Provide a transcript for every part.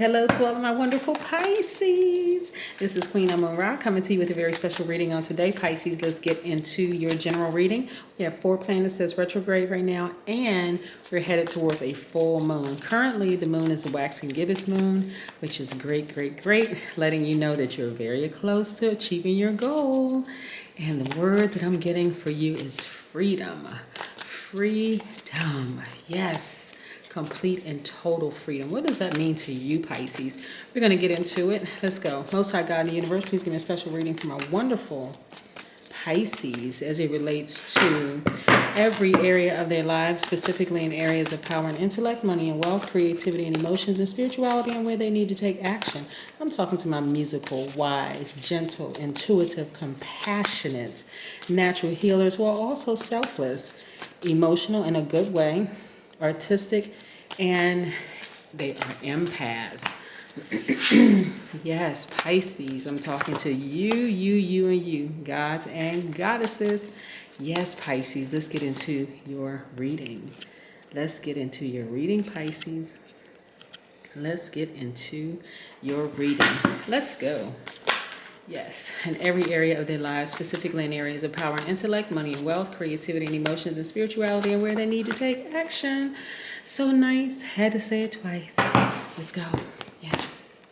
Hello to all of my wonderful Pisces. This is Queen Amun Ra coming to you with a very special reading on today. Pisces, let's get into your general reading. We have 4 planets that's retrograde right now, and we're headed towards a full moon. Currently, the moon is a waxing gibbous moon, which is great, letting you know that you're very close to achieving your goal. And the word that I'm getting for you is freedom. Freedom. Yes. Complete and total freedom. What does that mean to you, Pisces? We're going to get into it. Let's go. Most High God in the universe, please give me a special reading for my wonderful Pisces as it relates to every area of their lives, specifically in areas of power and intellect, money and wealth, creativity and emotions, and spirituality, and where they need to take action. I'm talking to my musical, wise, gentle, intuitive, compassionate, natural healers who are also selfless, emotional in a good way, artistic, and they are empaths. Yes, Pisces, I'm talking to you, and you, gods and goddesses. Yes, Pisces, let's get into your reading. Let's get into your reading, Pisces. Let's get into your reading. Let's go. Yes, in every area of their lives, specifically in areas of power and intellect, money and wealth, creativity and emotions, and spirituality, and where they need to take action. So nice. Had to say it twice. Let's go. Yes.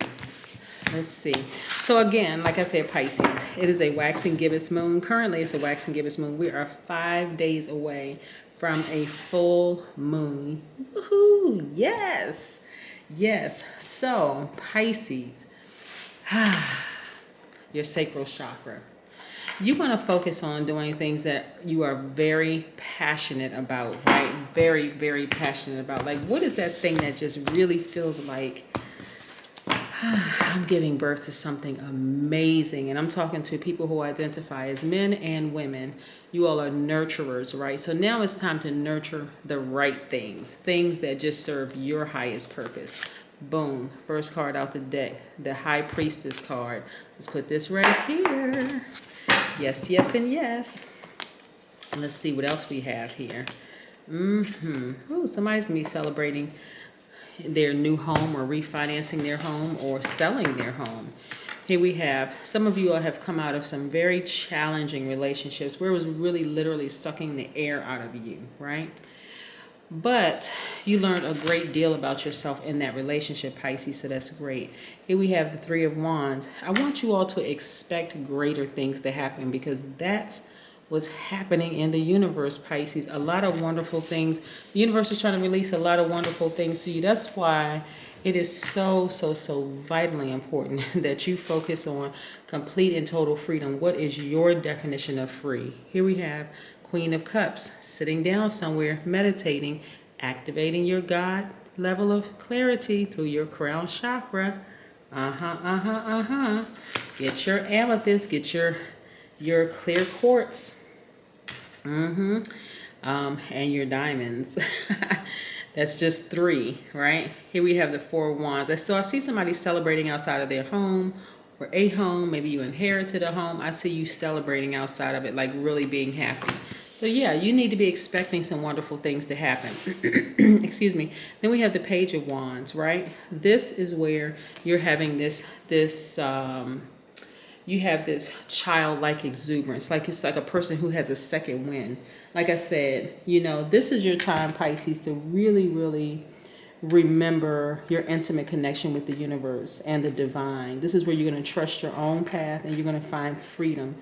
Let's see. So again, like I said, Pisces, it is a waxing gibbous moon. Currently, it's a waxing gibbous moon. We are 5 days away from a full moon. Woohoo! Yes. Yes. So, Pisces. Your sacral chakra. You want to focus on doing things that you are very passionate about, right? Very passionate about. Like, what is that thing that just really feels like I'm giving birth to something amazing? And I'm talking to people who identify as men and women. You all are nurturers, right? So now it's time to nurture the right things, things that just serve your highest purpose. Boom, first card out the deck, the High Priestess card. Let's put this right here. Yes, and yes. Let's see what else we have here. Oh, somebody's going to be celebrating their new home or refinancing their home or selling their home. Here we have, some of you all have come out of some very challenging relationships where it was really literally sucking the air out of you, right? But you learned a great deal about yourself in that relationship, Pisces, so that's great. Here we have the 3 of Wands. I want you all to expect greater things to happen because that's what's happening in the universe, Pisces. A lot of wonderful things. The universe is trying to release a lot of wonderful things to you. That's why it is so vitally important that you focus on complete and total freedom. What is your definition of free? Here we have Queen of Cups, sitting down somewhere, meditating, activating your God level of clarity through your crown chakra. Get your amethyst, get your clear quartz, and your diamonds. That's just 3, right? Here we have the 4 of Wands. So I see somebody celebrating outside of their home or a home. Maybe you inherited a home. I see you celebrating outside of it, like really being happy. So yeah, you need to be expecting some wonderful things to happen. Excuse me. Then we have the Page of Wands, right? This is where you're having you have this childlike exuberance. Like it's like a person who has a second wind. Like I said, this is your time, Pisces, to really remember your intimate connection with the universe and the divine. This is where you're going to trust your own path and you're going to find freedom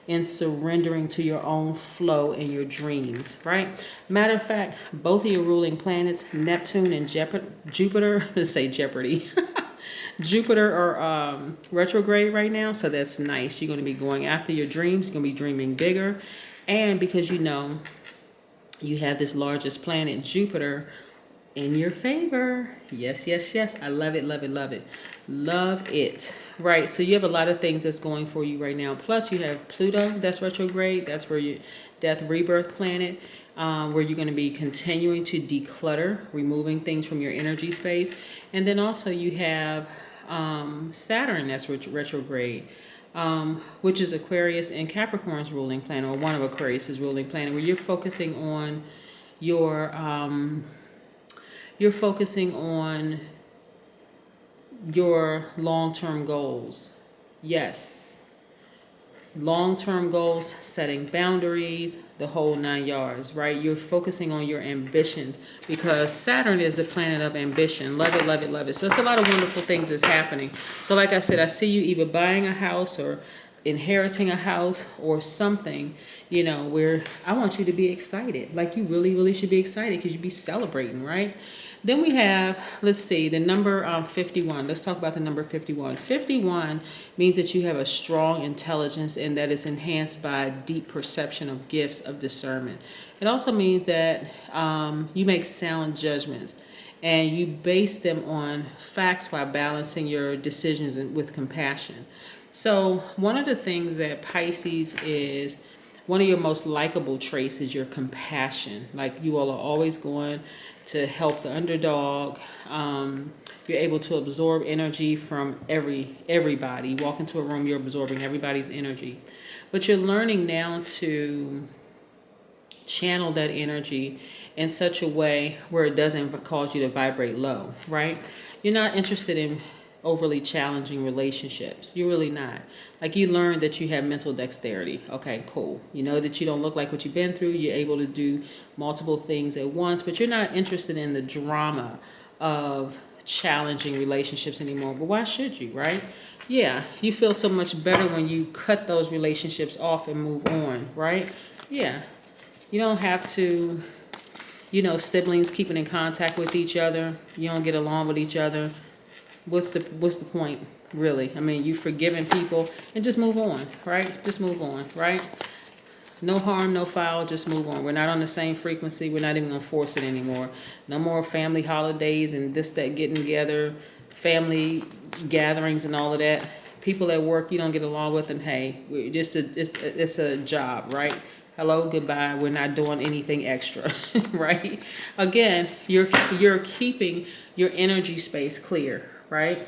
in surrendering to your own flow and your dreams, right? Matter of fact, both of your ruling planets, Neptune and Jupiter, let's say Jeopardy. Jupiter are retrograde right now, so that's nice. You're going to be going after your dreams. You're going to be dreaming bigger. And because you have this largest planet, Jupiter, in your favor. Yes. I love it. Love it. Right, so you have a lot of things that's going for you right now. Plus, you have Pluto that's retrograde. That's where your death rebirth planet, where you're going to be continuing to declutter, removing things from your energy space. And then also you have Saturn that's retrograde, which is Aquarius and Capricorn's ruling planet, or one of Aquarius's ruling planet, where you're focusing on your your long-term goals. Yes. Long-term goals, setting boundaries, the whole 9 yards, right? You're focusing on your ambitions because Saturn is the planet of ambition. Love it, love it, love it. So it's a lot of wonderful things that's happening. So like I said, I see you either buying a house or inheriting a house or something, where I want you to be excited. Like you really, really should be excited because you'd be celebrating, right? Then we have, let's see, the number 51. Let's talk about the number 51. 51 means that you have a strong intelligence and that is enhanced by a deep perception of gifts of discernment. It also means that you make sound judgments and you base them on facts while balancing your decisions with compassion. So one of the things that Pisces is, one of your most likable traits is your compassion. Like you all are always going to help the underdog. You're able to absorb energy from everybody. You walk into a room, you're absorbing everybody's energy. But you're learning now to channel that energy in such a way where it doesn't cause you to vibrate low, right? You're not interested in overly challenging relationships. You're really not. Like you learned that you have mental dexterity. Okay, cool. You know that you don't look like what you've been through. You're able to do multiple things at once, but you're not interested in the drama of challenging relationships anymore. But why should you, right? Yeah, you feel so much better when you cut those relationships off and move on, right? Yeah. You don't have to, siblings keeping in contact with each other. You don't get along with each other. What's the point, really? I mean, you've forgiven people and just move on, right? Just move on, right? No harm, no foul, just move on. We're not on the same frequency. We're not even going to force it anymore. No more family holidays and this, that, getting together, family gatherings and all of that. People at work, you don't get along with them. Hey, it's a job, right? Hello, goodbye. We're not doing anything extra, right? Again, you're keeping your energy space clear, right?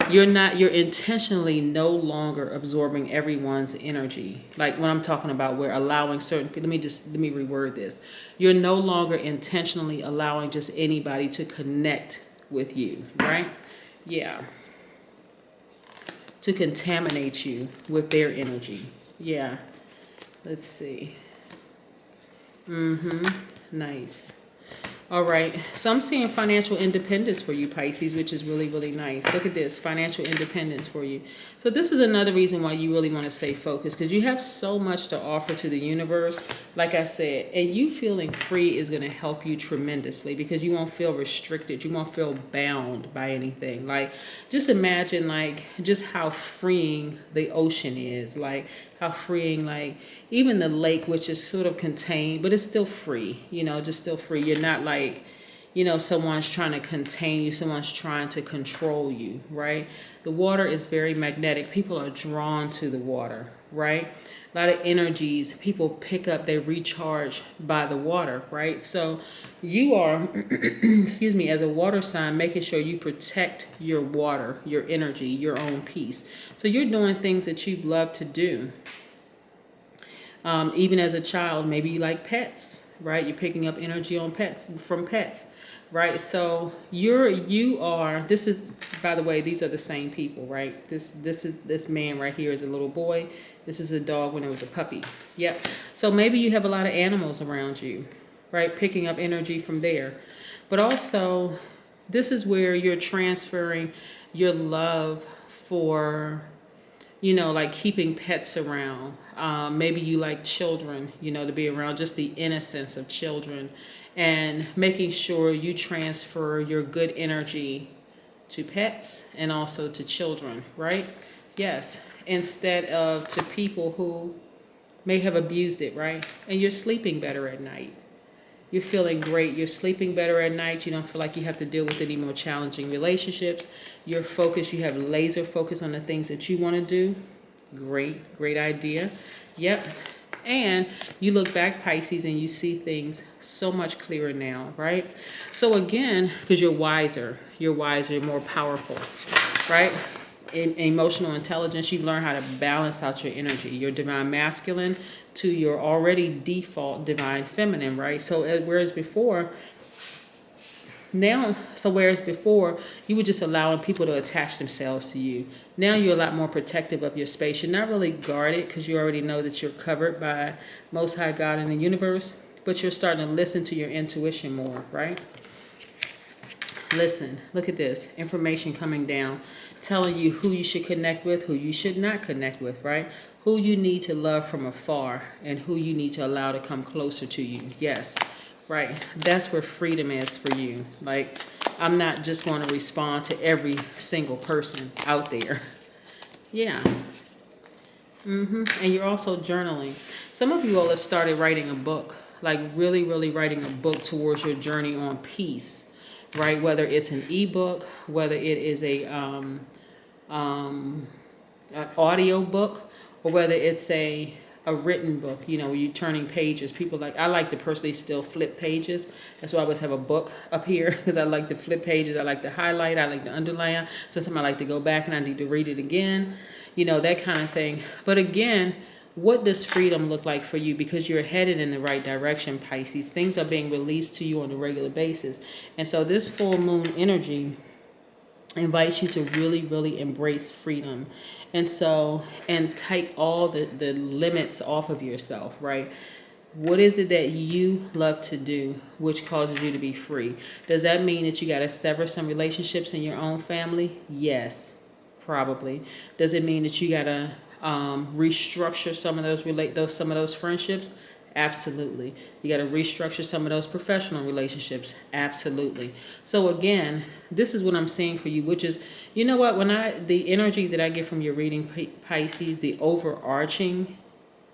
You're intentionally no longer absorbing everyone's energy. Like when I'm talking about we're allowing certain people, let me reword this. You're no longer intentionally allowing just anybody to connect with you, right? Yeah. To contaminate you with their energy. Yeah. Let's see. Nice. All right, so I'm seeing financial independence for you, Pisces, which is really, really nice. Look at this, financial independence for you. So this is another reason why you really want to stay focused because you have so much to offer to the universe, like I said, and you feeling free is going to help you tremendously because you won't feel restricted. You won't feel bound by anything. Like, just imagine, like, just how freeing the ocean is, like, how freeing, like, even the lake, which is sort of contained, but it's still free, just still free. You're not like, someone's trying to contain you, someone's trying to control you, right? The water is very magnetic. People are drawn to the water, right? A lot of energies people pick up, they recharge by the water, right? So you are, excuse me, as a water sign, making sure you protect your water, your energy, your own peace. So you're doing things that you love to do. Even as a child, maybe you like pets, right? You're picking up energy on from pets, right? So you are, this is, by the way, these are the same people, right? This man right here is a little boy. This is a dog when it was a puppy. Yep. So maybe you have a lot of animals around you, right? Picking up energy from there. But also, this is where you're transferring your love for, like keeping pets around. Maybe you like children, to be around, just the innocence of children, and making sure you transfer your good energy to pets and also to children, right? Yes, instead of to people who may have abused it, right? And you're sleeping better at night. You're feeling great. You're sleeping better at night. You don't feel like you have to deal with any more challenging relationships. You're focused. You have laser focus on the things that you want to do. Great idea. Yep. And you look back, Pisces, and you see things so much clearer now, right? So again, because you're wiser, more powerful, right? In emotional intelligence, you learn how to balance out your energy, your divine masculine to your already default divine feminine, right? So whereas before, Now, so whereas before you were just allowing people to attach themselves to you, now you're a lot more protective of your space. You're not really guarded because you already know that you're covered by Most High God in the universe, but you're starting to listen to your intuition more, right? Listen, look at this information coming down, telling you who you should connect with, who you should not connect with, right? Who you need to love from afar and who you need to allow to come closer to you. Yes. Right. That's where freedom is for you. Like, I'm not just going to respond to every single person out there. Yeah. And you're also journaling. Some of you all have started writing a book, like really, really writing a book towards your journey on peace, right? Whether it's an ebook, whether it is an audio book, or whether it's a written book, you know, you're turning pages. People like, I like to personally still flip pages. That's why I always have a book up here, because I like to flip pages. I like to highlight. I like to underline. Sometimes I like to go back and I need to read it again, you know, that kind of thing. But again, what does freedom look like for you? Because you're headed in the right direction, Pisces. Things are being released to you on a regular basis. And so this full moon energy invites you to really, really embrace freedom. And so, and take all the limits off of yourself, right? What is it that you love to do which causes you to be free? Does that mean that you got to sever some relationships in your own family? Yes, probably. Does it mean that you got to restructure some of those friendships? Absolutely. You got to restructure some of those professional relationships. Absolutely. So again, this is what I'm seeing for you, which is, you know what, the energy that I get from your reading, Pisces, the overarching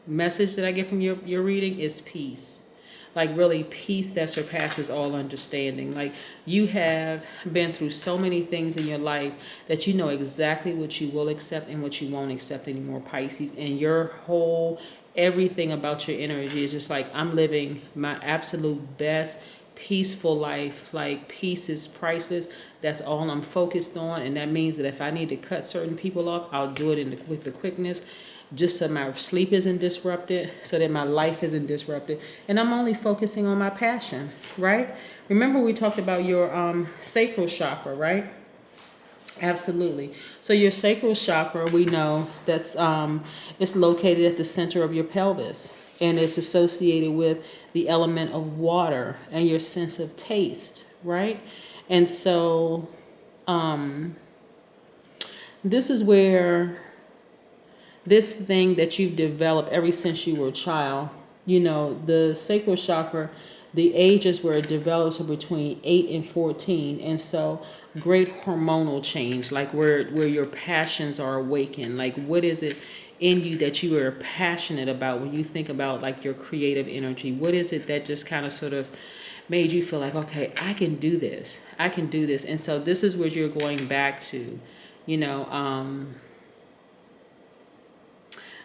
message that I get from your reading is peace. Like really peace that surpasses all understanding. Like you have been through so many things in your life that you know exactly what you will accept and what you won't accept anymore, Pisces. And your whole everything about your energy is just like, I'm living my absolute best peaceful life. Like peace is priceless. That's all I'm focused on. And that means that if I need to cut certain people off, I'll do it with the quickness, just so my sleep isn't disrupted, so that my life isn't disrupted. And I'm only focusing on my passion, right? Remember we talked about your sacral chakra, right? Absolutely. So your sacral chakra, we know that's it's located at the center of your pelvis, and it's associated with the element of water and your sense of taste, right? And so this is where this thing that you've developed ever since you were a child, you know, the sacral chakra, the ages where it develops are between 8 and 14. And so great hormonal change, like where your passions are awakened. Like what is it in you that you are passionate about when you think about like your creative energy? What is it that just kind of sort of made you feel like, okay, I can do this. I can do this. And so this is where you're going back to, you know,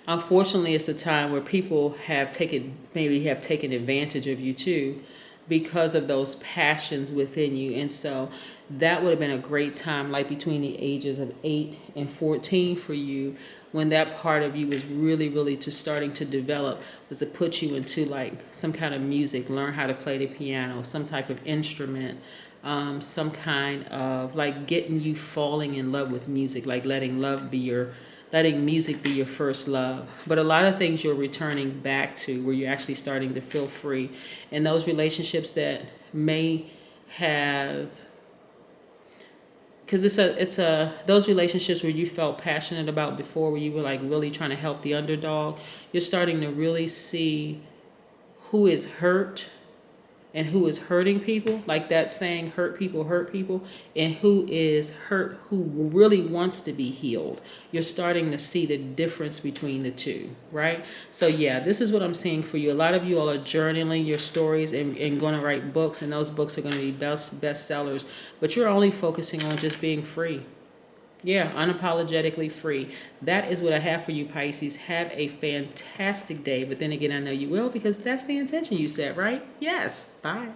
unfortunately, it's a time where people have taken advantage of you too, because of those passions within you. And so that would have been a great time, like between the ages of 8 and 14 for you, when that part of you was really, really just starting to develop, was to put you into like some kind of music, learn how to play the piano, some type of instrument, some kind of like getting you falling in love with music, like letting music be your first love. But a lot of things you're returning back to, where you're actually starting to feel free. And those relationships that may have, because those relationships where you felt passionate about before, where you were like really trying to help the underdog, you're starting to really see who is hurt and who is hurting people, like that saying, hurt people, and who is hurt, who really wants to be healed. You're starting to see the difference between the two, right? So yeah, this is what I'm seeing for you. A lot of you all are journaling your stories and going to write books, and those books are going to be bestsellers, but you're only focusing on just being free. Yeah, unapologetically free. That is what I have for you, Pisces. Have a fantastic day. But then again, I know you will, because that's the intention you set, right? Yes. Bye.